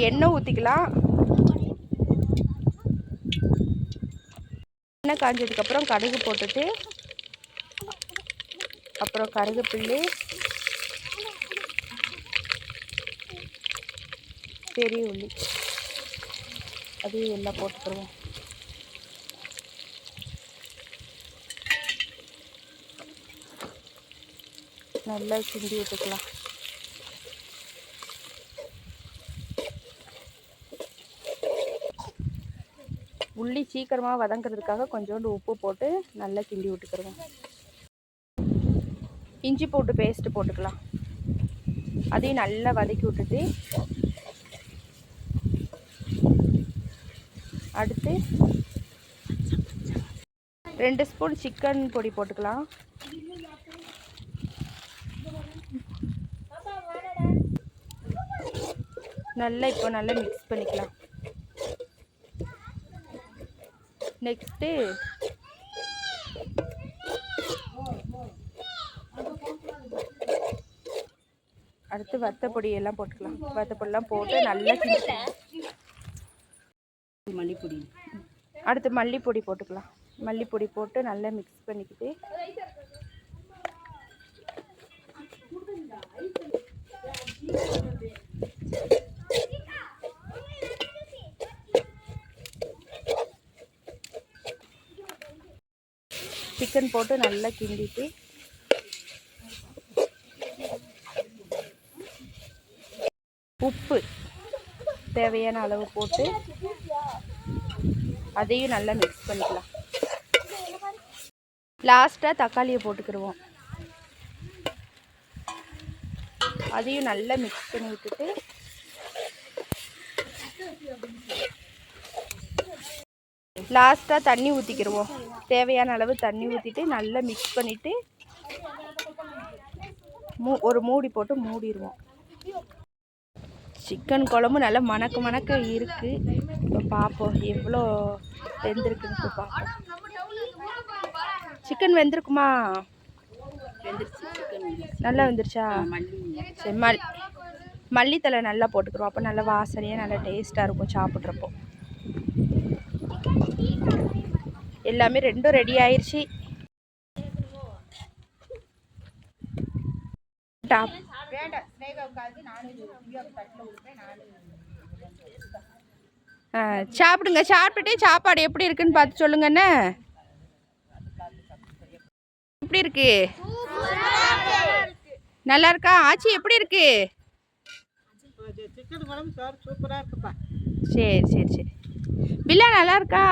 எண்ணெய் ஊற்றிக்கலாம். எண்ணெய் காஞ்சதுக்கப்புறம் கடுகு போட்டுட்டு அப்புறம் கருவேப்பிலை, பெரிய உள்ளி அதையும் எல்லாம் போட்டுக்கிடுவோம். நல்லா கிண்டி விட்டுக்கலாம். உள்ளி சீக்கிரமாக வதங்கிறதுக்காக கொஞ்சோண்டு உப்பு போட்டு நல்லா கிண்டி விட்டுக்கிடுவோம். இஞ்சி பூண்டு பேஸ்ட்டு போட்டுக்கலாம். அதையும் நல்லா வதக்கி விட்டுட்டு அடுத்து 2 ஸ்பூன் சிக்கன் பொடி போட்டுக்கலாம். நல்லா மிக்ஸ் பண்ணிக்கலாம். நெக்ஸ்ட்டு அடுத்து வத்தப்பொடி எல்லாம் போட்டுக்கலாம். வத்தப்பொடியெல்லாம் போட்டு நல்லா மல்லிப்பொடி, அடுத்து மல்லிப்பொடி போட்டுக்கலாம். மல்லிப்பொடி போட்டு நல்லா மிக்ஸ் பண்ணிக்கிட்டு சிக்கன் போட்டு நல்லா கிண்டிட்டு உப்பு தேவையான அளவு போட்டு அதையும் நல்லா மிக்ஸ் பண்ணிக்கலாம். லாஸ்ட்டாக தக்காளியை போட்டுக்கிடுவோம். அதையும் நல்லா மிக்ஸ் பண்ணி விட்டுட்டு லாஸ்ட்டாக தண்ணி ஊற்றிக்கிடுவோம். தேவையான அளவு தண்ணி ஊற்றிட்டு நல்லா மிக்ஸ் பண்ணிவிட்டு ஒரு மூடி போட்டு மூடிடுவோம். சிக்கன் குழம்பு நல்லா மணக்க இருக்குது. இப்போ பார்ப்போம் எவ்வளோ வெந்திருக்குன்னு. இப்போ பார்ப்போம். சிக்கன் வெந்திருக்குமா? நல்லா வெந்துருச்சா? சரி, மல்லித்தலை நல்லா போட்டுக்கிறோம். அப்போ நல்லா வாசனையாக நல்லா டேஸ்ட்டாக இருக்கும் சாப்பிட்றப்போ. எல்லாமே ரெண்டும் ரெடி ஆயிடுச்சு. சாப்பிடுங்க. சாப்பிட்டுட்டு சாப்பாடு எப்படி இருக்குன்னு பார்த்து சொல்லுங்கண்ணே. எப்படி இருக்கு? நல்லா இருக்கா? ஆச்சி எப்படி இருக்கு? சரி. பில்லா நல்லா இருக்கா?